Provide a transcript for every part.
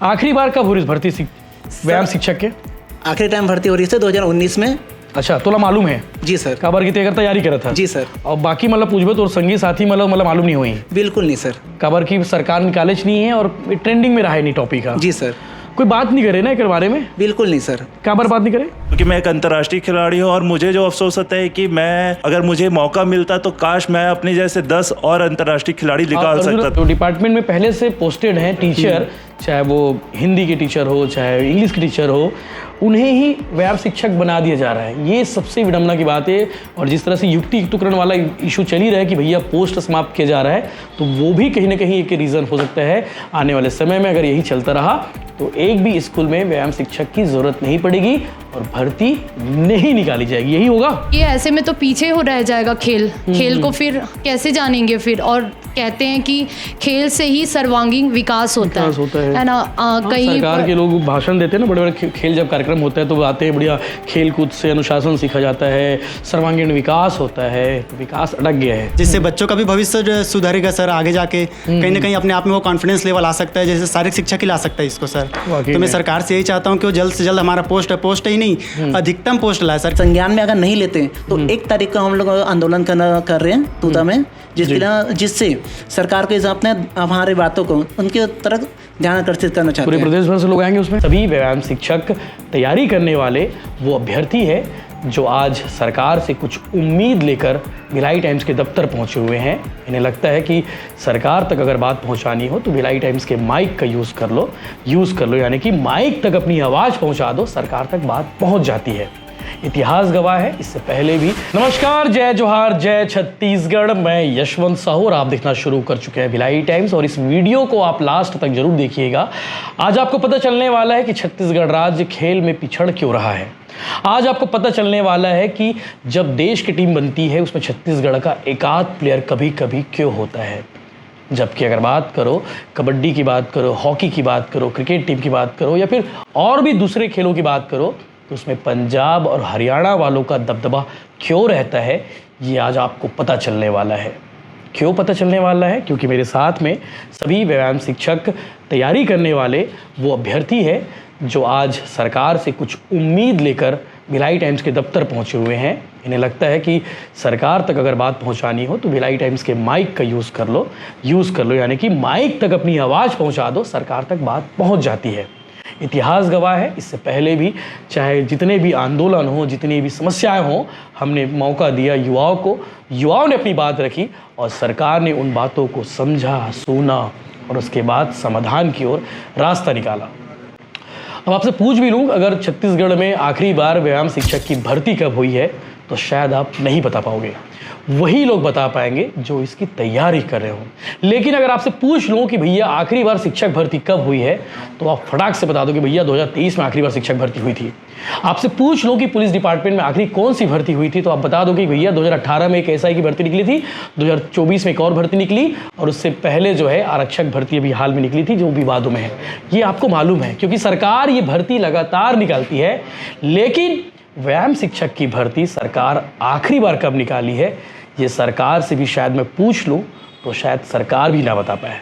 आखिरी बार कब हो रही भर्ती व्यायाम शिक्षक के? आखिरी टाइम भर्ती हो रही है 2019 में। अच्छा, तोला मालूम है? जी सर। काबर की तैयारी करा था? जी सर। और बाकी मतलब पूछबे तो संगी साथी मतलब मालूम नहीं हुई? बिल्कुल नहीं सर। काबर की सरकार निकाले नहीं है और ट्रेंडिंग में रहा है नहीं टॉपिक का? जी सर। कोई बात नहीं करे ना एक बारे में? बिल्कुल नहीं सर। काबर बात नहीं करे? क्योंकि मैं एक अंतर्राष्ट्रीय खिलाड़ी हूँ और मुझे जो अफसोस होता है कि मैं अगर मुझे मौका मिलता तो काश मैं अपने जैसे 10 और अंतर्राष्ट्रीय खिलाड़ी निकाल सकता। तो डिपार्टमेंट में पहले से पोस्टेड हैं टीचर, चाहे वो हिंदी के टीचर हो चाहे इंग्लिश के टीचर हो, उन्हें ही व्यायाम शिक्षक बना दिया जा रहा है। ये सबसे विडम्बना की बात है। और जिस तरह से युक्ति टुकरण वाला इशू चल ही रहा है कि भैया पोस्ट समाप्त किया जा रहा है, तो वो भी कहीं ना कहीं एक रीज़न हो सकता है। आने वाले समय में अगर यही चलता रहा तो एक भी स्कूल में व्यायाम शिक्षक की ज़रूरत नहीं पड़ेगी और भर्ती नहीं निकाली जाएगी। यही होगा। ये ऐसे में तो पीछे हो रह जाएगा खेल को फिर कैसे जानेंगे फिर। और कहते हैं कि खेल से ही सर्वांगीण विकास होता है ना। कई सरकार के लोग भाषण देते हैं ना, बड़े बड़े खेल जब कार्यक्रम होता है तो वो आते हैं, बढ़िया खेल कूद से अनुशासन सीखा जाता है, सर्वांगीण विकास होता है, तो विकास अटक गया है। जिससे बच्चों का भी भविष्य सुधरेगा सर। आगे जाके कहीं ना कहीं अपने आप में वो कॉन्फिडेंस लेवल आ सकता है, जैसे शारीरिक शिक्षा खिला सकता है इसको सर। तो मैं सरकार से यही चाहता हूँ कि वो जल्द से जल्द हमारा पोस्ट ही नहीं अधिकतम पोस्ट लाए सर। संज्ञान में अगर नहीं लेते तो 1 तारीख का हम लोग आंदोलन कर रहे हैं तूता में, जिससे सरकार के अपने हमारी बातों को उनकी तरफ ध्यान आकर्षित करना चाहते पूरे हैं। प्रदेश भर से लोग आएंगे उसमें। सभी व्यायाम शिक्षक तैयारी करने वाले वो अभ्यर्थी है जो आज सरकार से कुछ उम्मीद लेकर भिलाई टाइम्स के दफ्तर पहुंचे हुए हैं। इन्हें लगता है कि सरकार तक अगर बात पहुंचानी हो तो भिलाई टाइम्स के माइक का यूज़ कर लो, यानी कि माइक तक अपनी आवाज़ पहुंचा दो, सरकार तक बात पहुंच जाती है। इतिहास गवाह है, इससे पहले भी। नमस्कार, जय जोहार, जय छत्तीसगढ़। मैं यशवंत साहू और आप देखना शुरू कर चुके हैं भिलाई टाइम्स, और इस वीडियो को आप लास्ट तक जरूर देखिएगा। आज आपको पता चलने वाला है कि छत्तीसगढ़ राज्य खेल में पिछड़ क्यों रहा है। आज आपको पता चलने वाला है कि जब देश की टीम बनती है उसमें छत्तीसगढ़ का एकाध प्लेयर कभी कभी क्यों होता है। जबकि अगर बात करो कबड्डी की बात करो, हॉकी की बात करो, क्रिकेट टीम की बात करो या फिर और भी दूसरे खेलों की बात करो, तो उसमें पंजाब और हरियाणा वालों का दबदबा क्यों रहता है, ये आज आपको पता चलने वाला है। क्यों पता चलने वाला है? क्योंकि मेरे साथ में सभी व्यायाम शिक्षक तैयारी करने वाले वो अभ्यर्थी है जो आज सरकार से कुछ उम्मीद लेकर भिलाई टाइम्स के दफ्तर पहुंचे हुए हैं। इन्हें लगता है कि सरकार तक अगर बात पहुंचानी हो तो भिलाई टाइम्स के माइक का यूज़ कर लो, यानी कि माइक तक अपनी आवाज़ पहुंचा दो, सरकार तक बात पहुंच जाती है। इतिहास गवाह है, इससे पहले भी चाहे जितने भी आंदोलन हो, जितनी भी समस्याएं हों, हमने मौका दिया युवाओं को, युवाओं ने अपनी बात रखी और सरकार ने उन बातों को समझा, सुना और उसके बाद समाधान की ओर रास्ता निकाला। अब आपसे पूछ भी लूँ, अगर छत्तीसगढ़ में आखिरी बार व्यायाम शिक्षक की भर्ती कब हुई है तो शायद आप नहीं बता पाओगे। वही लोग बता पाएंगे जो इसकी तैयारी कर रहे हो। लेकिन अगर आपसे पूछ लूँ कि भैया आखिरी बार शिक्षक भर्ती कब हुई है तो आप फटाक से बता दो कि भैया 2023 में आखिरी बार शिक्षक भर्ती हुई थी। आपसे पूछ लो कि पुलिस डिपार्टमेंट में आखिरी कौन सी भर्ती हुई थी तो आप बता दो कि भैया 2018 में एक एसआई की भर्ती निकली थी, 2024 में एक और भर्ती निकली और उससे पहले जो है आरक्षक भर्ती अभी हाल में निकली थी जो विवादों में है। ये आपको मालूम है क्योंकि सरकार ये भर्ती लगातार निकालती है। लेकिन व्यायाम शिक्षक की भर्ती सरकार आखिरी बार कब निकाली है, ये सरकार से भी शायद मैं पूछ लूँ तो शायद सरकार भी ना बता पाए।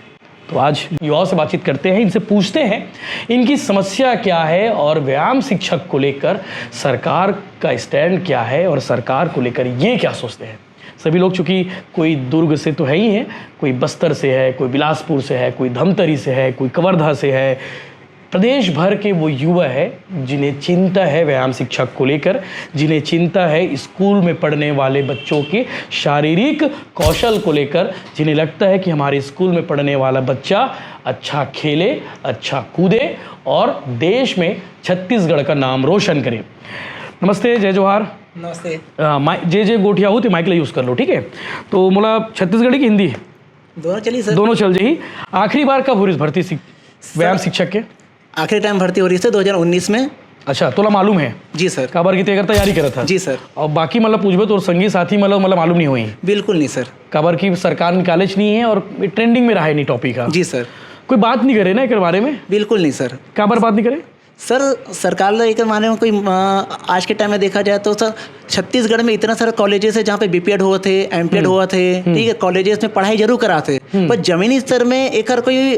तो आज युवाओं से बातचीत करते हैं, इनसे पूछते हैं इनकी समस्या क्या है और व्यायाम शिक्षक को लेकर सरकार का स्टैंड क्या है और सरकार को लेकर ये क्या सोचते हैं। सभी लोग चूँकि कोई दुर्ग से तो है ही हैं, कोई बस्तर से है, कोई बिलासपुर से है, कोई धमतरी से है, कोई कवर्धा से है। प्रदेश भर के वो युवा है जिन्हें चिंता है व्यायाम शिक्षक को लेकर, जिन्हें चिंता है स्कूल में पढ़ने वाले बच्चों के शारीरिक कौशल को लेकर, जिन्हें लगता है कि हमारे स्कूल में पढ़ने वाला बच्चा अच्छा खेले, अच्छा कूदे और देश में छत्तीसगढ़ का नाम रोशन करे। नमस्ते, जय जोहार। नमस्ते। जे गोठिया हो तो माइक ला यूज़ कर लो, ठीक है। तो मोला छत्तीसगढ़ी की हिंदी दोनों चलिए सर। दोनों चल जाही। आखिरी बार कब हो रही भर्ती व्यायाम शिक्षक के? आखिरी टाइम भर्ती हो रही है 2019 में। अच्छा, तोला मालूम है? जी सर। काबर की तैयारी करा था? जी सर। और बाकी मतलब पूछबे तो संगी साथी मतलब मालूम नहीं हुई? बिल्कुल नहीं सर। काबर की सरकार निकाले नहीं है और ट्रेंडिंग में रहा है नहीं टॉपिक का? जी सर। कोई बात नहीं करे ना एक बारे में? बिल्कुल नहीं सर। काबर बात नहीं करे सर? सरकार एक माने में कोई आज के टाइम में देखा जाए तो सर छत्तीसगढ़ में इतना सारा कॉलेजेस है जहाँ पे बीपीएड हुए थे, एमपीएड हुआ थे, ठीक है, कॉलेजेस में पढ़ाई जरूर कराते पर जमीनी स्तर में एक कोई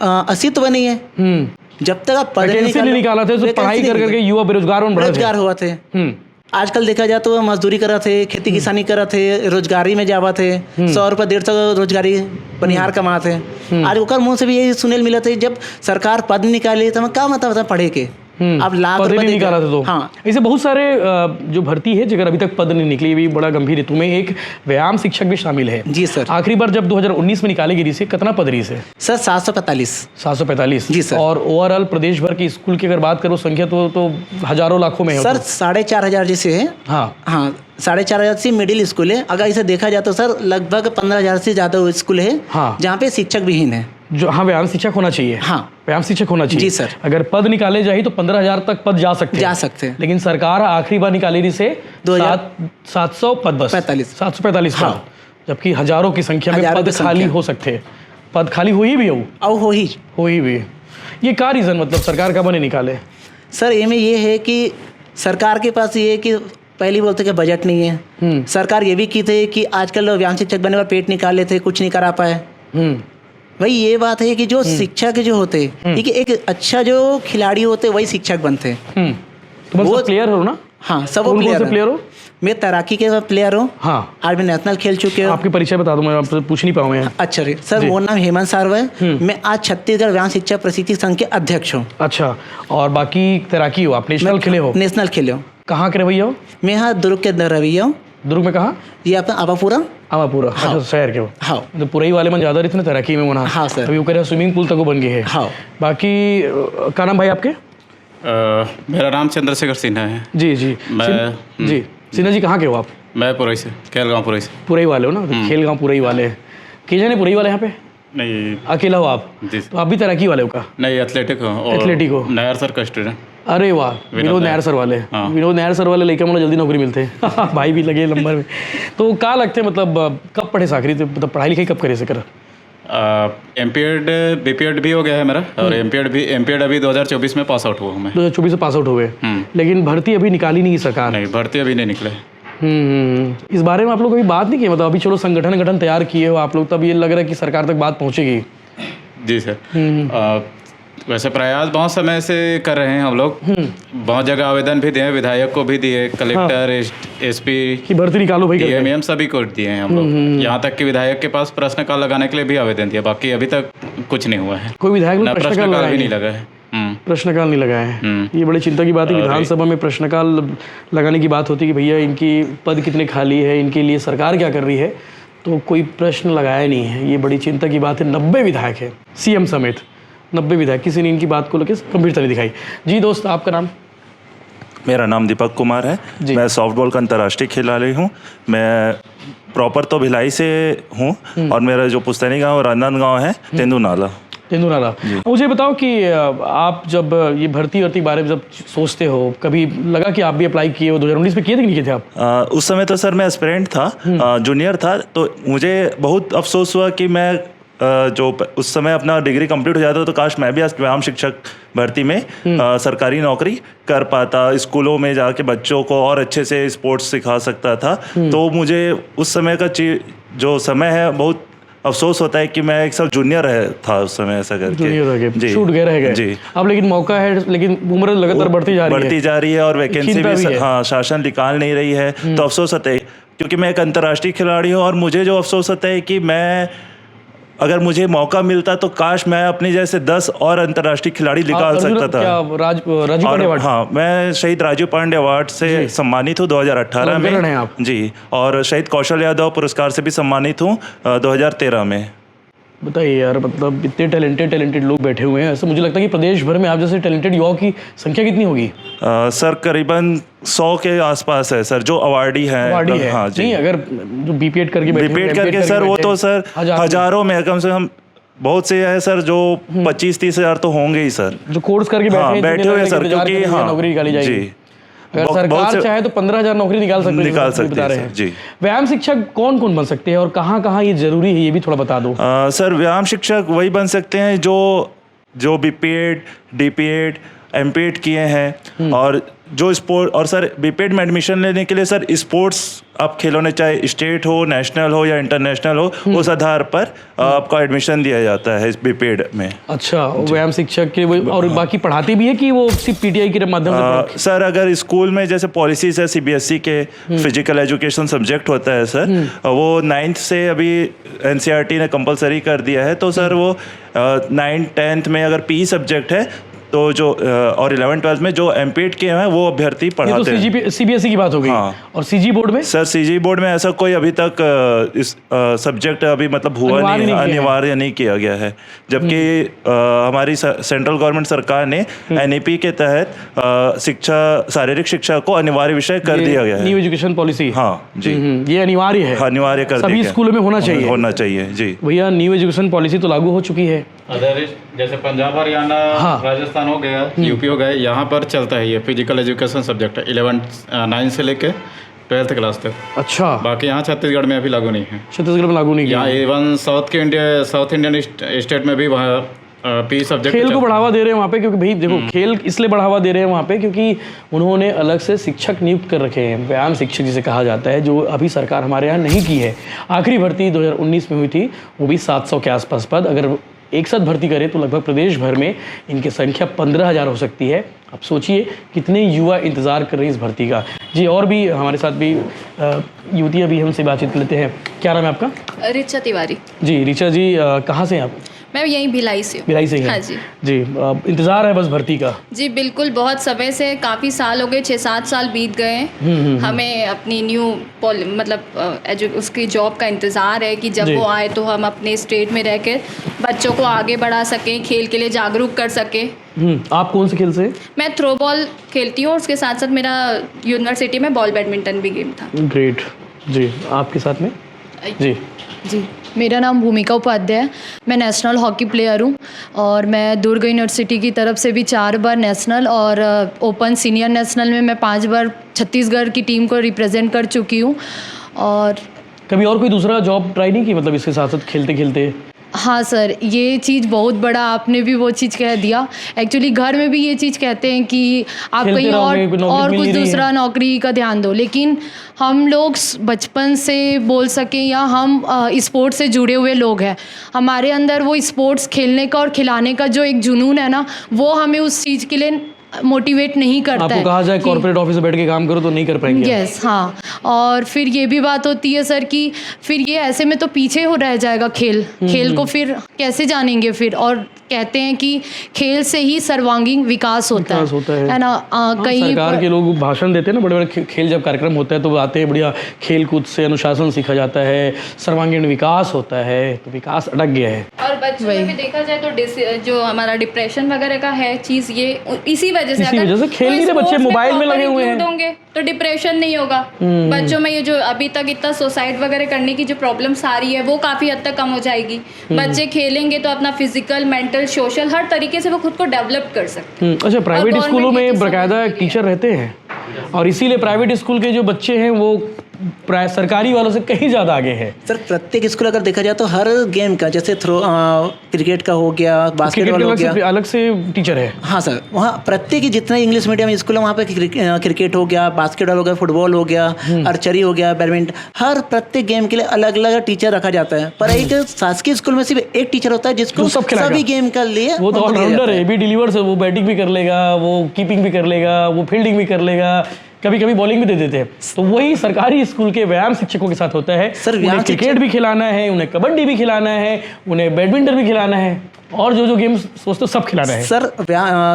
अस्तित्व नहीं है। जब तक आप पढ़ वैकेंसी नहीं निकाला थे तो पढ़ाई कर करके युवा बेरोजगार हुआ थे। आजकल देखा जाए तो मजदूरी करा थे, खेती किसानी करा थे, रोजगारी में जावा थे, 100 रुपये 150 रोजगारी बनिहार कमा थे। आज ओकर मुंह से भी यही सुने मिला था, जब सरकार पद निकाली तो क्या मतलब था पढ़े के, आप लाख पद रुपए नहीं निकाला था तो। हाँ, ऐसे बहुत सारे जो भर्ती है जगह अभी तक पद नहीं निकली, भी बड़ा गंभीर हेतु में एक व्यायाम शिक्षक भी शामिल है। जी सर। आखिरी बार जब 2019 में निकाली गई थी कितना पद रही से? सर 745। 745 जी सर। और ओवरऑल प्रदेश भर के स्कूल की अगर बात करो संख्या तो हजारों लाखों में है सर 4,500 जैसे है। हाँ हाँ 4,500 से मिडिल स्कूल है। अगर इसे देखा जाए तो सर लगभग 15,000 से ज़्यादा स्कूल है। हाँ। जहाँ पे शिक्षक विहीन है। जो हाँ व्यायाम शिक्षक होना चाहिए। हाँ व्यायाम शिक्षक होना चाहिए। जी सर। अगर पद निकाले जाए तो 15,000 तक पद जा सकते हैं। लेकिन सरकार आखिरी बार निकाली रही से 700 पद बस 745 हाँ। पद, जबकि हजारों की संख्या में हजारों पद की खाली संख्या। हो सकते हैं। पद खाली हुई भी हो ही भी ये क्या रीज़न, मतलब सरकार का बने निकाले? सर ये है कि सरकार के पास ये है कि पहली बोलते कि बजट नहीं है। सरकार ये भी की थी कि आजकल लोग व्यायाम शिक्षक बनने पर पेट निकाले थे, कुछ नहीं करा पाए। भाई ये बात है कि जो शिक्षक जो होते कि एक अच्छा जो खिलाड़ी होते वही शिक्षक बनते। तो वो प्लेयर हो ना? हाँ सब वो प्लेयर हो। मैं तैराकी के प्लेयर हूँ। हाँ आज मैं नेशनल खेल चुके हूँ। आपकी परिचय बता दूं, मैं आपसे पूछ नहीं पाऊँ। अच्छा सर मेरा नाम हेमंत सारव है। मैं आज छत्तीसगढ़ व्यायाम शिक्षक प्रशिक्षण संघ के अध्यक्ष हूँ। अच्छा, और बाकी तैराकी हो आप? नेशनल खेले हो? नेशनल खेले हो। कहाँ के रवैया हो? मैं यहाँ दुर्ग के रवैया हूँ। दुर्ग में कहाँ? ये आपका आवापुरा। आवापुरा। हाँ। अच्छा शहर के हो। हाँ तो पुरई वाले में ज़्यादा रहते ना तैराकी में वहाँ। हाँ सर। अभी वो कह रहे स्विमिंग पूल तक वो बन गए हैं। हाँ। बाकी क्या नाम भाई आपके? मेरा नाम चंद्रशेखर सिन्हा है। जी जी सिन्हा जी कहाँ के हो आप? मैं पुरई से, खेलगांव पुरई से। पुरई वाले हो ना? तो खेलगांव पुरई वाले के जाने पुरई वाले यहाँ पे? नहीं अकेला हो आप? जी। तो आप भी तैराकी वाले हो का? नहीं एथलेटिक हो। और एथलेटिक हो? नायर सर का स्टूडेंट। अरे वाह, विनोद नायर सर वाले। हाँ। विनोद नायर सर वाले लेकर मतलब जल्दी नौकरी मिलते हैं। भाई भी लगे नंबर में। तो क्या लगते हैं, मतलब कब पढ़े साखरी, मतलब पढ़ाई लिखाई कब करे से कर? एमपीएड बीपीएड भी हो गया है मेरा, और एमपीएड अभी 2024 में पास आउट हुआ हूँ मैं। 2024 से पास आउट हुए, लेकिन भर्ती अभी निकाली नहीं सरकार। नहीं, भर्ती अभी नहीं निकले। इस बारे में आप लोग कभी बात नहीं की? मतलब अभी चलो संगठन तैयार किए हो आप लोग, तब ये लग रहा है कि सरकार तक बात पहुँचेगी। जी सर। वैसे प्रयास बहुत समय से कर रहे हैं हम लोग। बहुत जगह आवेदन भी दिए, विधायक को भी दिए, कलेक्टर, एसपी की भर्ती निकालो भाई, डीएमएम सभी को दिए हैं हम लोग। यहाँ तक कि विधायक के पास प्रश्नकाल लगाने के लिए भी आवेदन दिया। बाकी अभी तक कुछ नहीं हुआ है। कोई विधायक ने प्रश्नकाल भी नहीं लगा है। प्रश्नकाल नहीं लगाए हैं। ये बड़ी चिंता की बात है। विधानसभा में प्रश्नकाल लगाने की बात होती है कि भैया इनकी पद कितने खाली है, इनके लिए सरकार क्या कर रही है, तो कोई प्रश्न लगाया नहीं है। ये बड़ी चिंता की बात है। 90 विधायक है, सीएम समेत 90 विधायक, किसी ने इनकी बात को लेकर गंभीरता नहीं दिखाई। जी दोस्त, आपका नाम? मेरा नाम दीपक कुमार है। मैं सॉफ्टबॉल का अंतर्राष्ट्रीय खिलाड़ी हूँ। मैं प्रॉपर तो भिलाई से हूँ, और मेरा जो पुस्तैनी गांव राजनांदगांव है तेंदुनाला। मुझे बताओ कि आप जब ये भर्ती के बारे में जब सोचते हो, कभी लगा कि आप भी अप्लाई किए हो? 2019 में किए थे कि नहीं किए थे आप? उस समय तो सर मैं एस्पिरेंट था, जूनियर था, तो मुझे बहुत अफसोस हुआ कि मैं जो उस समय अपना डिग्री कंप्लीट हो जाता तो काश मैं भी व्यायाम शिक्षक भर्ती में सरकारी नौकरी कर पाता, स्कूलों में जाके बच्चों को और अच्छे से स्पोर्ट्स सिखा सकता था। तो मुझे उस समय का जो समय है बहुत अफसोस होता है कि मैं एक साल जूनियर था उस समय, ऐसा करके छूट गए रह गए जी। अब लेकिन मौका है, लेकिन उम्र लगातार बढ़ती जा रही है और वैकेंसी भी हाँ शासन निकाल नहीं रही है। तो अफसोस होता है, क्योंकि मैं एक अंतर्राष्ट्रीय खिलाड़ी हूँ, और मुझे जो अफसोस होता है कि अगर मुझे मौका मिलता तो काश मैं अपने जैसे 10 और अंतर्राष्ट्रीय खिलाड़ी निकाल सकता था। राजीव पांडे अवार्ड? हाँ, मैं शहीद राजीव पांडे अवार्ड से सम्मानित हूँ 2018 में हैं आप? जी, और शहीद कौशल यादव पुरस्कार से भी सम्मानित हूँ 2013 में। बताइए यार, मतलब इतने टैलेंटेड लोग बैठे हुए हैं। ऐसा मुझे लगता है कि प्रदेश भर में आप जैसे टैलेंटेड युवाओं की संख्या कितनी होगी? सर करीबन 100 के आसपास है सर, जो अवार्डी है। हाँ जी। नहीं, अगर जो बीपीएड करके सर वो तो सर हजारों में, कम से कम बहुत से है सर, जो 25-30 हज़ार तो होंगे ही सर, जो कोर्स करके बैठे हुए सर, क्योंकि नौकरी निकाली जाएगी। अगर सरकार चाहे तो 15,000 नौकरी निकाल सकते हैं जी। व्यायाम शिक्षक कौन बन सकते हैं और कहाँ ये जरूरी है, ये भी थोड़ा बता दो। सर व्यायाम शिक्षक वही बन सकते हैं जो बीपीएड, डीपीएड एमपीएड किए हैं और जो स्पोर्ट और सर बीपीएड में एडमिशन लेने के लिए सर स्पोर्ट्स आप खेलों चाहे स्टेट हो, नेशनल हो या इंटरनेशनल हो, उस आधार पर आपका एडमिशन दिया जाता है इस बीपीएड में। अच्छा, व्यायाम शिक्षक के और बाकी पढ़ाते भी है कि वो सिर्फ पीटीआई के माध्यम से? सर अगर स्कूल में जैसे पॉलिसीज है सीबीएसई के, फिजिकल एजुकेशन सब्जेक्ट होता है सर, वो 9th से अभी एनसीईआरटी ने कंपलसरी कर दिया है, तो सर वो 9th 10th में अगर पीई सब्जेक्ट है तो जो और 11th 12th में जो एमपीएड किए हैं वो अभ्यर्थी पढ़ाते हैं। तो सीबीएसई की बात हो गई। हाँ। और सीजी बोर्ड में? सर सीजी बोर्ड में ऐसा कोई अभी तक इस सब्जेक्ट अभी मतलब हुआ नहीं, अनिवार्य नहीं किया गया है, जबकि हमारी सेंट्रल गवर्नमेंट सरकार ने एनईपी के तहत शिक्षा, शारीरिक शिक्षा को अनिवार्य विषय कर दिया गया है। New education policy. हाँ जी, ये अनिवार्य है, अनिवार्य कर दिया सभी स्कूलों में होना चाहिए जी भैया। न्यू एजुकेशन पॉलिसी तो लागू हो चुकी है अदर जैसे पंजाब, हरियाणा, राजस्थान हो गया, यूपी हो गया, यहाँ पर चलता है ये फिजिकल एजुकेशन सब्जेक्ट 9 से लेके 12th क्लास तक। अच्छा, बाकी यहाँ छत्तीसगढ़ में अभी लागू नहीं है। छत्तीसगढ़ में लागू नहीं किया। यहाँ इवन साउथ इंडियन स्टेट में भी वहाँ पी सब्जेक्ट खेल को बढ़ावा दे रहे हैं वहाँ पे, क्योंकि भाई देखो खेल इसलिए बढ़ावा दे रहे हैं वहाँ पे क्योंकि उन्होंने अलग से शिक्षक नियुक्त कर रखे हैं, व्यायाम शिक्षक जिसे कहा जाता है, जो अभी सरकार हमारे यहाँ नहीं की है। आखिरी भर्ती 2019 में हुई थी, वो भी 700 के आसपास पद। अगर एक साथ भर्ती करें तो लगभग प्रदेश भर में इनकी संख्या 15,000 हो सकती है। अब सोचिए कितने युवा इंतज़ार कर रहे हैं इस भर्ती का। जी, और भी हमारे साथ भी युवतियाँ भी हमसे बातचीत लेते हैं। क्या नाम है आपका? रिचा तिवारी। जी रिचा जी, कहाँ से हैं आप? मैं यहीं भिलाई से हूँ। भिलाई से हैं? हाँ जी। जी, इंतज़ार है बस भर्ती का? जी बिल्कुल, बहुत समय से, काफ़ी साल हो गए, 6-7 साल बीत गए हैं। हमें अपनी न्यू मतलब उसकी जॉब का इंतज़ार है कि जब वो आए तो हम अपने स्टेट में रह कर बच्चों को आगे बढ़ा सकें, खेल के लिए जागरूक कर सकें। आप कौन से खेल से? मैं थ्रो बॉल खेलती हूँ और उसके साथ साथ मेरा यूनिवर्सिटी में बॉल बैडमिंटन भी गेम था। ग्रेट। जी, आपके साथ में? जी, मेरा नाम भूमिका उपाध्याय है। मैं नेशनल हॉकी प्लेयर हूँ और मैं दुर्ग यूनिवर्सिटी की तरफ से भी 4 बार नेशनल और ओपन सीनियर नेशनल में मैं 5 बार छत्तीसगढ़ की टीम को रिप्रेजेंट कर चुकी हूँ। और कभी और कोई दूसरा जॉब ट्राई नहीं की, मतलब इसके साथ साथ खेलते खेलते? हाँ सर, ये चीज़ बहुत बड़ा, आपने भी वो चीज़ कह दिया। एक्चुअली घर में भी ये चीज़ कहते हैं कि आप कहीं और कुछ दूसरा नौकरी का ध्यान दो, लेकिन हम लोग बचपन से बोल सकें या हम स्पोर्ट्स से जुड़े हुए लोग हैं, हमारे अंदर वो स्पोर्ट्स खेलने का और खिलाने का जो एक जुनून है ना, वो हमें उस चीज़ के लिए मोटिवेट नहीं करता है। आपको कहा जाए कॉर्पोरेट ऑफिस में बैठ के काम करो तो नहीं कर पाएंगे। यस, हाँ। और फिर ये भी बात होती है सर कि फिर ये ऐसे में तो पीछे हो रह जाएगा खेल को फिर कैसे जानेंगे फिर। और कहते हैं कि खेल से ही सर्वांगीण विकास होता है ना। कई सरकार के लोग भाषण देते हैं ना, बड़े बड़े खेल जब कार्यक्रम होता है तो आते हैं, बढ़िया खेल कूद से अनुशासन सीखा जाता है, सर्वांगीण विकास होता है, तो विकास अटक गया है। और बच्चों में भी देखा जाए तो जो हमारा डिप्रेशन वगैरह का है चीज़, ये इसी वजह से खेल नहीं रहे बच्चे, मोबाइल में लगे हुए हैं, होंगे तो डिप्रेशन नहीं होगा बच्चों में। ये जो अभी तक इतना सुसाइड वगैरह करने की जो प्रॉब्लम्स आ रही है वो काफ़ी हद तक कम हो जाएगी। बच्चे खेलेंगे तो अपना फिजिकल, मेंटल, सोशल हर तरीके से वो खुद को डेवलप कर सकते हैं। अच्छा, प्राइवेट स्कूलों में बाकायदा टीचर रहते हैं और इसीलिए प्राइवेट स्कूल के जो बच्चे हैं वो सरकारी वालों से कहीं ज़्यादा आगे है। सर प्रत्येक स्कूल अगर देखा जाए तो हर गेम का, जैसे क्रिकेट का हो गया, बास्केटबॉल हो गया, अलग से टीचर है। हाँ सर, वहाँ प्रत्येक जितना इंग्लिश मीडियम स्कूल है वहाँ पे क्रिकेट हो गया, बास्केटबॉल हो गया, फुटबॉल हो गया, आर्चरी हो गया, बैडमिंटन, हर प्रत्येक गेम के लिए अलग अलग टीचर रखा जाता है। पर एक शासकीय स्कूल में सिर्फ एक टीचर होता है जिसको सभी गेम का लिए, वो तो ऑलराउंडर है, भी डिलीवर से वो बैटिंग भी कर लेगा, वो कीपिंग भी कर लेगा, वो फील्डिंग भी कर लेगा, कभी कभी बॉलिंग भी दे देते हैं। तो वही सरकारी स्कूल के व्यायाम शिक्षकों के साथ होता है। सर उन्हें क्रिकेट भी खिलाना है, उन्हें कबड्डी भी खिलाना है, उन्हें बैडमिंटन भी खिलाना है, और जो गेम्स सोचते सब खिलाना है। सर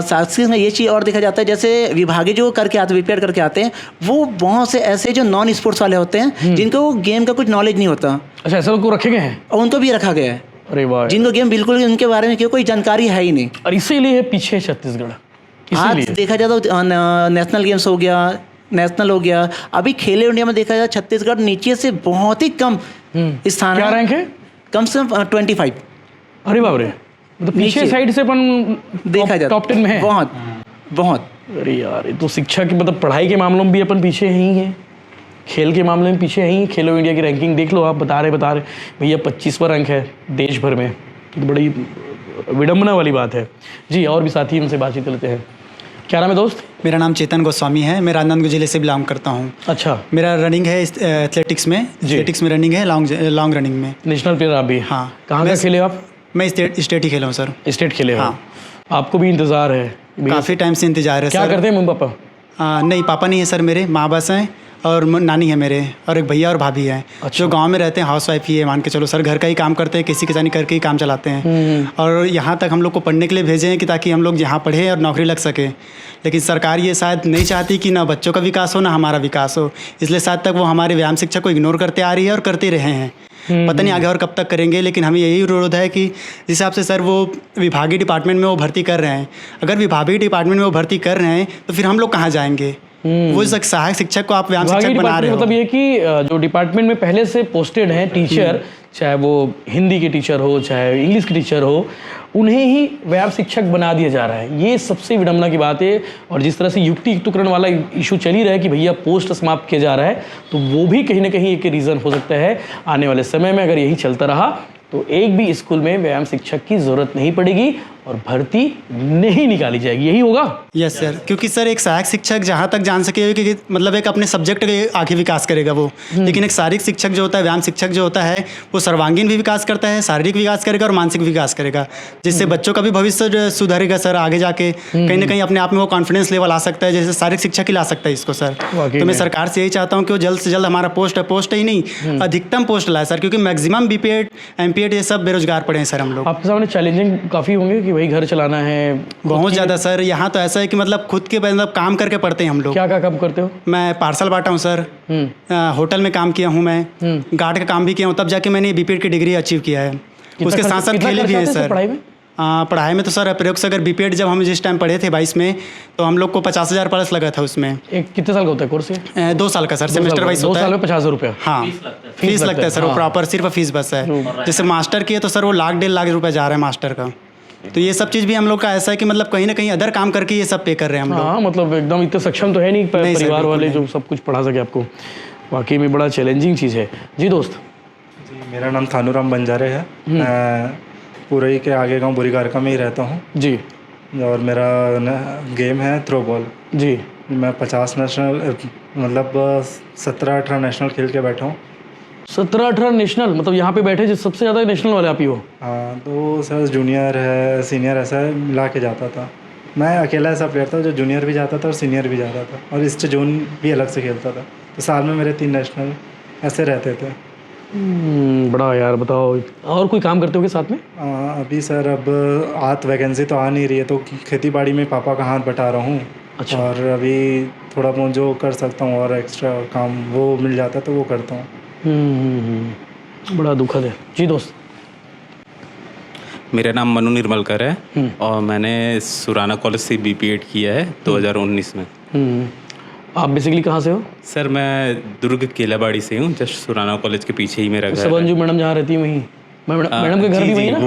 शासकीय में ये चीज़ और देखा जाता है, जैसे विभागीय जो करके आते, बीपीएड करके आते हैं, वो बहुत से ऐसे जो नॉन स्पोर्ट्स वाले होते हैं जिनको गेम का कुछ नॉलेज नहीं होता। अच्छा, ऐसे लोग को रखे गए हैं? और उनको भी रखा गया है। अरे वाह, जिनको गेम बिल्कुल उनके बारे में कोई जानकारी है ही नहीं, और इसीलिए पीछे छत्तीसगढ़। आज देखा जाए तो नेशनल गेम्स हो गया, नेशनल हो गया, अभी खेलो इंडिया में देखा जाए छत्तीसगढ़ नीचे से बहुत ही कम स्थान। क्या रैंक है? कम से कम 25। अरे बाप रे, तो पीछे साइड से अपन देखा जाए टॉप 10 में है। बहुत। अरे यार, ये तो शिक्षा की मतलब पढ़ाई के मामलों में भी अपन पीछे ही हैं, खेल के मामले में पीछे ही। खेलो इंडिया की रैंकिंग देख लो, आप बता रहे भैया 25वां रैंक है देश भर में, तो बड़ी विडम्बना वाली बात है। जी, और भी साथी उनसे बातचीत करते हैं। क्या नाम है दोस्त? मेरा नाम चेतन गोस्वामी है। मैं राजनांदगांव जिले से बिलोंग करता हूँ। अच्छा। मेरा रनिंग है एथलेटिक्स में, एथलेटिक्स में रनिंग है, लॉन्ग रनिंग में। नेशनल प्लेयर आप भी? हाँ। कहाँ का खेले आप? मैं स्टेट ही खेला हूँ सर। स्टेट खेले? हाँ। आपको भी इंतज़ार है? काफ़ी टाइम से इंतजार है सर। क्या करते हैं मम्मी पापा? नहीं, पापा नहीं है सर मेरे, माँ बस हैं और नानी है मेरे, और एक भैया और भाभी हैं। अच्छा। जो गांव में रहते हैं, हाउस वाइफ ही है मान के चलो सर, घर का ही काम करते हैं, किसी किसानी करके ही काम चलाते हैं। और यहाँ तक हम लोग को पढ़ने के लिए भेजे हैं कि ताकि हम लोग यहाँ पढ़ें और नौकरी लग सके। लेकिन सरकार ये शायद नहीं चाहती कि ना बच्चों का विकास हो ना हमारा विकास हो, इसलिए शायद तक वो हमारे व्यायाम शिक्षा को इग्नोर करते आ रही है और करते रहे हैं। पता नहीं आगे और कब तक करेंगे, लेकिन हमें यही विरोध है कि जिस हिसाब से सर वो विभागीय डिपार्टमेंट में वो भर्ती कर रहे हैं, अगर विभागीय डिपार्टमेंट में वो भर्ती कर रहे हैं तो फिर हम लोग कहाँ जाएंगे? वो सहायक शिक्षक को आप व्यायाम शिक्षक बना रहे हो। मतलब ये कि जो डिपार्टमेंट में पहले से पोस्टेड हैं टीचर, चाहे वो हिंदी के टीचर हो चाहे इंग्लिश के टीचर हो, उन्हें ही व्यायाम शिक्षक बना दिया जा रहा है। ये सबसे विडम्बना की बात है। और जिस तरह से युक्तियुक्तकरण वाला इशू चल ही रहा है कि भैया पोस्ट समाप्त किया जा रहा है, तो वो भी कहीं ना कहीं एक रीज़न हो सकता है। आने वाले समय में अगर यही चलता रहा तो एक भी स्कूल में व्यायाम शिक्षक की ज़रूरत नहीं पड़ेगी और भर्ती नहीं निकाली जाएगी। यही होगा? यस सर, क्योंकि सर एक सहायक शिक्षक जहाँ तक जान सके कि मतलब एक अपने सब्जेक्ट के आगे विकास करेगा वो, लेकिन एक शारीरिक शिक्षक जो होता है, व्यायाम शिक्षक जो होता है, वो सर्वांगीण भी विकास करता है, शारीरिक विकास करेगा और मानसिक विकास करेगा, जिससे बच्चों का भी भविष्य सुधरेगा सर। आगे जाके कहीं ना कहीं अपने आप में वो कॉन्फिडेंस लेवल आ सकता है, जैसे शारीरिक शिक्षक ही ला सकता है इसको सर। तो मैं सरकार से यही चाहता हूँ कि वो जल्द से जल्द हमारा पोस्ट ही नहीं, अधिकतम पोस्ट लाए सर, क्योंकि मैक्सिमम बीपीएड एमपीएड ये सब बेरोजगार पड़े हैं सर हम लोग। आपके सामने चैलेंजिंग काफ़ी होंगे कि भाई घर चलाना है? बहुत ज़्यादा सर। यहाँ तो ऐसा है कि मतलब खुद के मतलब काम करके पढ़ते हैं हम लोग। क्या काम करते हो? मैं पार्सल बांटा हूँ सर, होटल में काम किया हूँ मैं, गार्ड का काम भी किया हूँ, तब जाके मैंने बीपीएड की डिग्री अचीव किया है। उसके साथ साथ खेले भी हैं सर। पढ़ाई में तो सर अप्रयोग से अगर बीपीएड जब हम जिस टाइम पढ़े थे 22 में, तो हम लोग को 50,000 प्लस लगा था उसमें। कितने साल का होता है कोर्स? 2 साल का सर, सेमेस्टर वाइज होता है। 2 साल में 50,000 रुपये? हाँ, फीस लगता है सर। वो प्रॉपर सिर्फ फीस बस है। जैसे मास्टर की है तो सर वो 1,00,000 1,50,000 रुपये जा रहा है मास्टर का। तो ये सब चीज़ भी हम लोग का ऐसा है कि मतलब कहीं ना कहीं अदर काम करके ये सब पे कर रहे हैं हम लोग। हाँ, मतलब एकदम इतने सक्षम तो है नहीं परिवार वाले जो सब कुछ पढ़ा सके आपको। वाकई में बड़ा चैलेंजिंग चीज़ है। जी दोस्त? जी, मेरा नाम थानूराम बंजारे है। मैं पुरई के आगे गांव बुरीगारका में ही रहता हूँ जी। और मेरा गेम है थ्रो बॉल जी। मैं 50 नेशनल मतलब 17-18 नेशनल खेल के बैठा हूँ। 17-18 नेशनल? मतलब यहाँ पे बैठे जो सबसे ज़्यादा नेशनल वाले आप ही हो? हाँ, तो सर जूनियर है, सीनियर ऐसा मिला के जाता था। मैं अकेला ऐसा प्लेयर था जो जूनियर भी जाता था और सीनियर भी जाता था, और ईस्ट जोन भी अलग से खेलता था। तो साल में मेरे 3 नेशनल ऐसे रहते थे। बड़ा यार, बताओ और कोई काम करते हो साथ में? अभी सर अब वैकेंसी तो आ नहीं रही है, तो खेती बाड़ी में पापा का हाथ बटा रहा हूँ। अच्छा। और अभी थोड़ा बहुत जो कर सकता हूँ और एक्स्ट्रा काम वो मिल जाता है तो वो करता हूँ। बड़ा दुखद है। जी दोस्त? मेरा नाम मनु निर्मलकर है और मैंने सुराना कॉलेज से बीपीएड किया है 2019 में। आप बेसिकली कहाँ से हो? सर मैं दुर्ग केलाबाड़ी से हूँ, जस्ट सुराना कॉलेज के पीछे ही मेरा घर है। सबंजू मैडम जहाँ रहती है वहीं? मैडम के घर भी वहीं ना?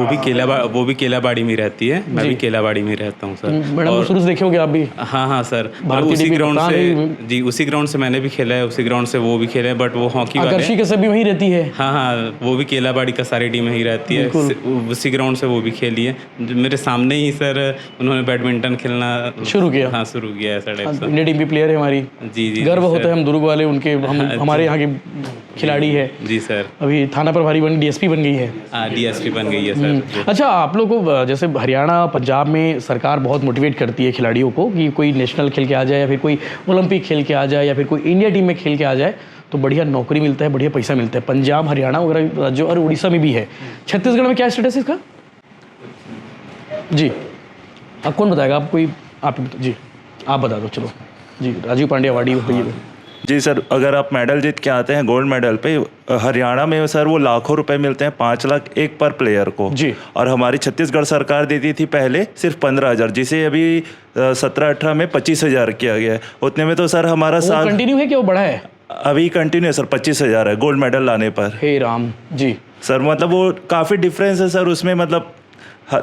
वो भी केलाबाड़ी में रहती है, मैं भी केलाबाड़ी में रहता हूँ सर। मैडम को शुरू से देखे होगे आप भी? हाँ सर, उसी ग्राउंड से जी, उसी ग्राउंड से मैंने भी खेला है, उसी ग्राउंड से वो भी खेले हैं। बट वो हॉकी आकर्षी के सब भी वहीं रहती है? हाँ, वो भी केलाबाड़ी का सारी टीम वहीं रहती है, उसी ग्राउंड से वो भी खेली है। मेरे सामने ही सर उन्होंने बैडमिंटन खेलना शुरू किया। हाँ, शुरू किया ऐसा टाइप। इंडिया टीम की प्लेयर है हमारी। जी जी, गर्व होता है हम दुर्ग वाले उनके, हमारे यहाँ के खिलाड़ी है। जी सर। अभी थाना प्रभारी बन डीएसपी बन गई है। डीएसपी बन गई है सर। अच्छा, आप लोग को जैसे हरियाणा पंजाब में सरकार बहुत मोटिवेट करती है खिलाड़ियों को कि कोई नेशनल खेल के आ जाए या फिर कोई ओलंपिक खेल के आ जाए या फिर कोई इंडिया टीम में खेल के आ जाए तो बढ़िया नौकरी मिलता है, बढ़िया पैसा मिलता है। पंजाब हरियाणा वगैरह राज्यों और उड़ीसा में भी है। छत्तीसगढ़ में क्या स्टेटस है इसका? जी आप कौन बताएगा? आप कोई आप जी आप बता दो। चलो जी, राजीव पांड्या अवार्डी जी सर, अगर आप मेडल जीत के आते हैं गोल्ड मेडल पे, हरियाणा में सर वो लाखों रुपए मिलते हैं, 5 लाख एक पर प्लेयर को जी। और हमारी छत्तीसगढ़ सरकार देती थी पहले सिर्फ 15,000, जिसे अभी 17-18 में 25,000 किया गया है। उतने में तो सर हमारा साल कंटिन्यू है कि वो बढ़ा है? अभी कंटिन्यू है सर, 25,000 है गोल्ड मेडल लाने पर। हे राम जी। सर मतलब वो काफ़ी डिफरेंस है सर उसमें, मतलब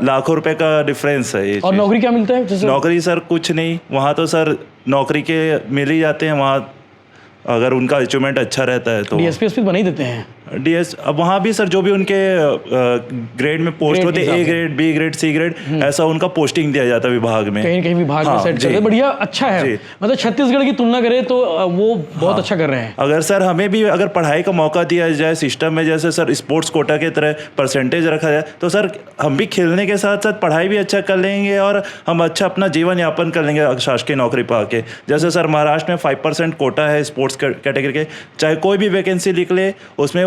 लाखों रुपए का डिफरेंस है ये। और नौकरी क्या मिलता है? नौकरी सर कुछ नहीं, वहाँ तो सर नौकरी के मिल ही जाते हैं वहाँ, अगर उनका अचीवमेंट अच्छा रहता है तो। डीएसपी बना ही देते हैं। डीएस अब वहाँ भी सर जो भी उनके ग्रेड में पोस्ट होते हैं, A grade, B grade, C grade, ऐसा उनका पोस्टिंग दिया जाता है विभाग में, कहीं कहीं विभाग में सेट करते हैं। बढ़िया, अच्छा है। मतलब छत्तीसगढ़ की तुलना करें तो वो बहुत अच्छा कर रहे हैं। अगर सर हमें भी अगर पढ़ाई का मौका दिया जाए सिस्टम में, जैसे सर स्पोर्ट्स कोटा की तरह परसेंटेज रखा जाए, तो सर हम भी खेलने के साथ साथ पढ़ाई भी अच्छा कर लेंगे और हम अच्छा अपना जीवन यापन कर लेंगे शासकीय नौकरी पा के। जैसे सर महाराष्ट्र में 5% कोटा है स्पोर्ट्स कैटेगरी के, चाहे कोई भी वैकेंसी निकले उसमें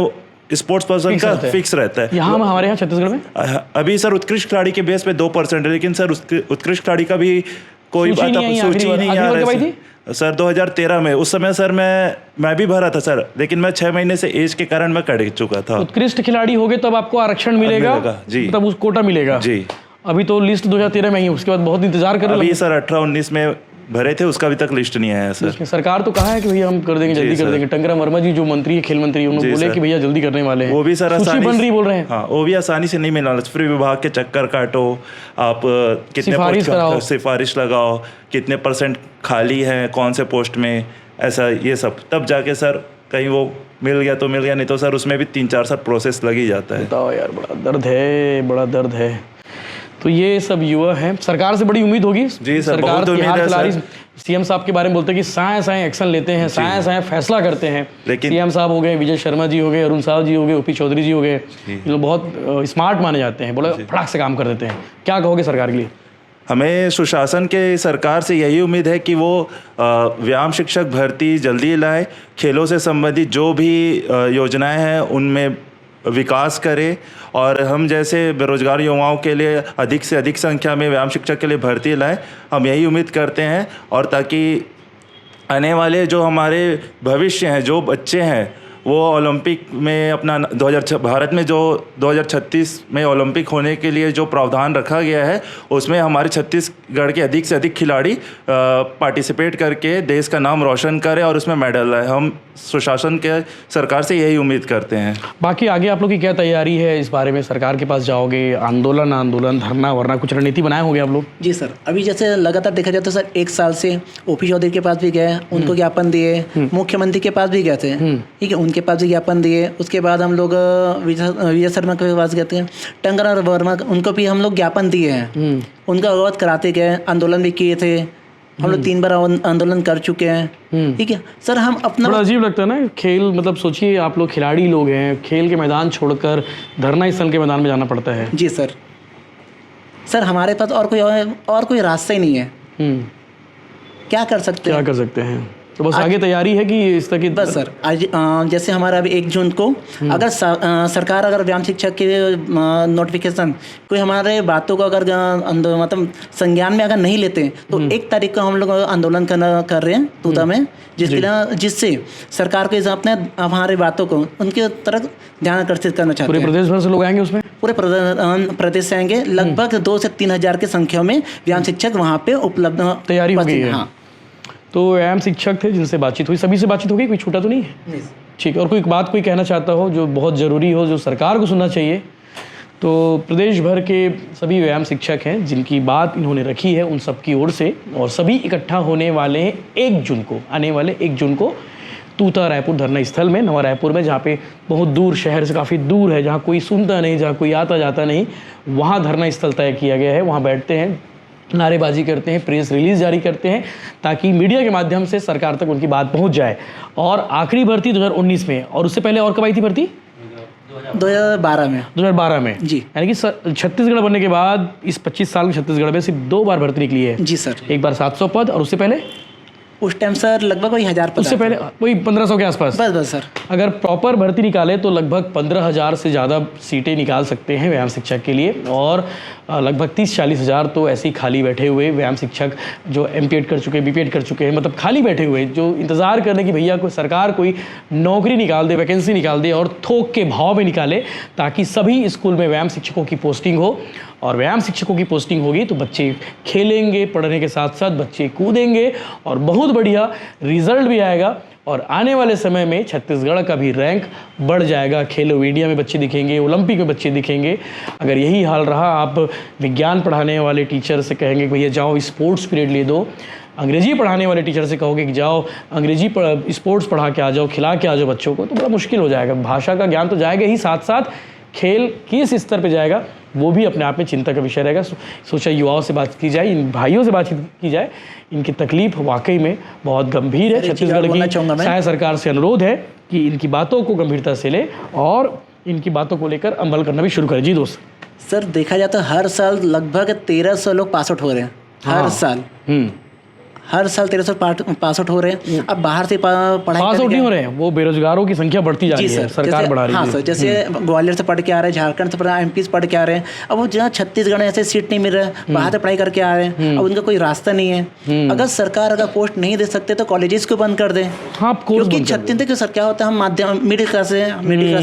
स्पोर्ट्स पर्सन का फिक्स रहता है। यहाँ हमारे यहाँ छत्तीसगढ़ में अभी सर उत्कृष्ट खिलाड़ी के बेस पे 2% है, लेकिन सर उत्कृष्ट खिलाड़ी का भी कोई सूची नहीं आ रहा है सर। 2013 में उस समय सर मैं भी भरा था सर, लेकिन मैं 6 महीने से एज के कारण मैं कट चुका था। उत्कृष्ट खिलाड़ी हो गए तब आपको आरक्षण मिलेगा जी, तब उस कोटा मिलेगा जी। अभी तो लिस्ट 2013 में ही, उसके बाद बहुत इंतजार कर रहे हैं। अभी सर 18-19 में भरे थे, उसका अभी तक लिस्ट नहीं आया सर। सरकार तो कहा है कि भैया हम कर देंगे, जल्दी कर देंगे। टंकरा वर्मा जी जो मंत्री है, खेल मंत्री, उन्होंने बोले कि भैया जल्दी करने वाले हैं। वो भी सर आसानी बन रही बोल रहे हैं। हाँ, वो भी आसानी से नहीं मिलने वाला। फिर विभाग के चक्कर काटो, आप कितने सिफारिश लगाओ, कितने % खाली है कौन से पोस्ट में, ऐसा ये सब, तब जाके सर कहीं वो मिल गया तो मिल गया, नहीं तो सर उसमें भी 3-4 साल प्रोसेस लग ही जाता है। बताओ यार, बड़ा दर्द है, बड़ा दर्द है। तो ये सब युवा हैं, सरकार से बड़ी उम्मीद होगी जी सर, बहुत उम्मीद है सर। सीएम साहब के बारे में बोलते हैं कि साए एक्शन लेते हैं, साए फैसला करते हैं। लेकिन सीएम साहब हो गए, विजय शर्मा जी हो गए, अरुण साहब जी हो गए, ओपी चौधरी जी हो गए, ये लोग बहुत स्मार्ट माने जाते हैं, बोले फटाक से काम कर देते हैं। क्या कहोगे सरकार के लिए? हमें सुशासन के सरकार से यही उम्मीद है कि वो व्यायाम शिक्षक भर्ती जल्दी लाए, खेलों से संबंधित जो भी योजनाएं हैं उनमें विकास करे, और हम जैसे बेरोजगार युवाओं के लिए अधिक से अधिक संख्या में व्यायाम शिक्षक के लिए भर्ती लाए, हम यही उम्मीद करते हैं। और ताकि आने वाले जो हमारे भविष्य हैं, जो बच्चे हैं, वो ओलंपिक में अपना भारत में जो 2036 में ओलंपिक होने के लिए जो प्रावधान रखा गया है, उसमें हमारे छत्तीसगढ़ के अधिक से अधिक खिलाड़ी पार्टिसिपेट करके देश का नाम रोशन करें और उसमें मेडल लाए। हम सुशासन के सरकार से यही उम्मीद करते हैं। बाकी आगे आप लोग की क्या तैयारी है इस बारे में? सरकार के पास जाओगे, आंदोलन धरना वरना कुछ रणनीति बनाए होंगे आप लोग? जी सर, अभी जैसे लगातार देखा जाए तो सर 1 साल से ओपी चौधरी के पास भी गए, उनको ज्ञापन दिए, मुख्यमंत्री के पास भी गए थे, ठीक है, उनके पास भी ज्ञापन दिए। उसके बाद हम लोग विजय शर्मा के पास गए थे, टंकरा वर्मा, उनको भी हम लोग ज्ञापन दिए हैं, उनका अवगत कराते गए, आंदोलन भी किए थे। हम लोग 3 बार आंदोलन कर चुके हैं, ठीक है सर। हम अपना बड़ा अजीब लगता है ना खेल, मतलब सोचिए आप लोग खिलाड़ी लोग हैं, खेल के मैदान छोड़कर धरना स्थल के मैदान में जाना पड़ता है। जी सर हमारे पास और कोई रास्ता ही नहीं है। क्या कर सकते हैं? तो बस आगे तैयारी है कि इस तरह की? बस सर, आज जैसे हमारा अभी 1 जून को अगर सरकार अगर व्यायाम शिक्षक के नोटिफिकेशन कोई हमारे बातों को अगर मतलब संज्ञान में अगर नहीं लेते, तो 1 तारीख को हम लोग आंदोलन कर रहे हैं तूता में, जिससे सरकार को अपने हमारे बातों को उनके तरफ ध्यान आकर्षित करना चाहते हैं। पूरे प्रदेश भर से लोग आएंगे उसमें? पूरे प्रदेश से आएंगे। लगभग 2 से 3 हज़ार की संख्या में व्यायाम शिक्षक वहाँ पे उपलब्ध, तैयारी हो गई है। हाँ, तो व्यायाम शिक्षक थे जिनसे बातचीत हुई, सभी से बातचीत हो गई, कोई छूटा तो नहीं है? ठीक है। और कोई बात कोई कहना चाहता हो जो बहुत ज़रूरी हो, जो सरकार को सुनना चाहिए, तो प्रदेश भर के सभी व्यायाम शिक्षक हैं जिनकी बात इन्होंने रखी है, उन सब की ओर से, और सभी इकट्ठा होने वाले हैं 1 जून को, आने वाले 1 जून को तूता रायपुर धरना स्थल में, नवा रायपुर में, जहाँ पे बहुत दूर, शहर से काफ़ी दूर है, जहाँ कोई सुनता नहीं, जहाँ कोई आता जाता नहीं, वहाँ धरना स्थल तय किया गया है। वहाँ बैठते हैं, नारेबाजी करते हैं, प्रेस रिलीज जारी करते हैं, ताकि मीडिया के माध्यम से सरकार तक उनकी बात पहुंच जाए। और आखिरी भर्ती 2019 में, और उससे पहले और कब आई थी भर्ती? 2012 में जी। यानी कि छत्तीसगढ़ बनने के बाद इस 25 साल में छत्तीसगढ़ में सिर्फ 2 बार भर्ती निकली है। जी सर। एक बार 700 पद, और उससे पहले उस टाइम सर लगभग वही 1000 पद, उससे पहले वही 1500 के आसपास। बस सर। अगर प्रॉपर भर्ती निकाले तो लगभग 15,000 से ज़्यादा सीटें निकाल सकते हैं व्यायाम शिक्षक के लिए, और लगभग 30-40 हज़ार तो ऐसे ही खाली बैठे हुए व्यायाम शिक्षक जो MPED कर चुके हैं, BPED कर चुके हैं, मतलब खाली बैठे हुए, जो इंतज़ार करने की भैया कोई सरकार कोई नौकरी निकाल दे, वैकेंसी निकाल दे, और थोक के भाव में निकाले, ताकि सभी स्कूल में व्यायाम शिक्षकों की पोस्टिंग हो। और व्यायाम शिक्षकों की पोस्टिंग होगी तो बच्चे खेलेंगे, पढ़ने के साथ साथ बच्चे कूदेंगे, और बहुत बढ़िया रिजल्ट भी आएगा। और आने वाले समय में छत्तीसगढ़ का भी रैंक बढ़ जाएगा। खेलो इंडिया में बच्चे दिखेंगे, ओलंपिक में बच्चे दिखेंगे। अगर यही हाल रहा, आप विज्ञान पढ़ाने वाले टीचर से कहेंगे भैया जाओ स्पोर्ट्स पीरियड ले दो, अंग्रेजी पढ़ाने वाले टीचर से कहोगे कि जाओ अंग्रेजी स्पोर्ट्स पढ़ा के आ जाओ, खिला के आ जाओ बच्चों को, तो बड़ा मुश्किल हो जाएगा। भाषा का ज्ञान तो जाएगा ही, साथ साथ खेल किस स्तर पे जाएगा वो भी अपने आप में चिंता का विषय रहेगा। सोचा युवाओं से बात की जाए, इन भाइयों से बातचीत की जाए। इनकी तकलीफ वाकई में बहुत गंभीर है। छत्तीसगढ़ की शायद सरकार से अनुरोध है कि इनकी बातों को गंभीरता से ले और इनकी बातों को लेकर अमल करना भी शुरू करें। जी दोस्त। सर देखा जाता है हर साल लगभग 1300 लोग पास आउट हो रहे हैं। हर साल हर साल 1300 पास आउट हो रहे हैं। अब बाहर से पढ़ाई पास आउट नहीं हो रहे हैं, वो बेरोजगारों की संख्या बढ़ती जा रही है, सरकार बढ़ा रही है। हाँ सर, जैसे ग्वालियर से पढ़ के आ रहे हैं, झारखंड से MP से पढ़ के आ रहे हैं। अब वो जहाँ छत्तीसगढ़ में ऐसे सीट नहीं मिल रहा है, बाहर से पढ़ाई करके आ रहे हैं। अब उनका कोई रास्ता नहीं है। अगर सरकार पोस्ट नहीं दे सकते तो कॉलेजेस को बंद कर दें। क्योंकि छत्तीसगढ़ सर क्या होता है, हम माध्यम मिडिल क्लास से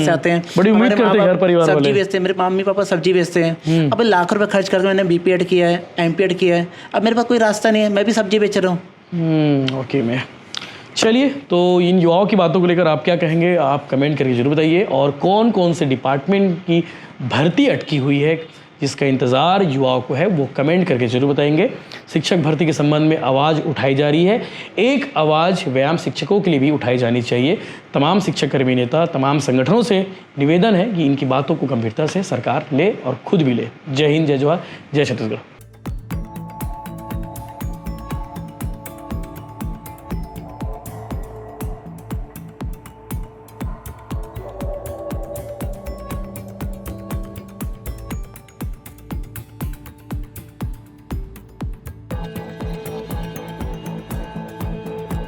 आते हैं, बड़ी उम्मीद करते हैं घर परिवार वाले, सब्जी बेचते हैं, मेरे मम्मी पापा सब्जी बेचते हैं। अब लाखों रुपये खर्च करके मैंने BPEd किया है, MPEd किया है। अब मेरे पास कोई रास्ता नहीं है, मैं भी सब्जी बेच रहा हूँ। ओके मैं चलिए, तो इन युवाओं की बातों को लेकर आप क्या कहेंगे, आप कमेंट करके जरूर बताइए। और कौन कौन से डिपार्टमेंट की भर्ती अटकी हुई है जिसका इंतज़ार युवाओं को है, वो कमेंट करके जरूर बताएंगे। शिक्षक भर्ती के संबंध में आवाज़ उठाई जा रही है। एक आवाज़ व्यायाम शिक्षकों के लिए भी उठाई जानी चाहिए। तमाम शिक्षक कर्मी नेता, तमाम संगठनों से निवेदन है कि इनकी बातों को गंभीरता से सरकार ले और खुद भी ले। जय हिंद, जय जवाहर, जय छत्तीसगढ़।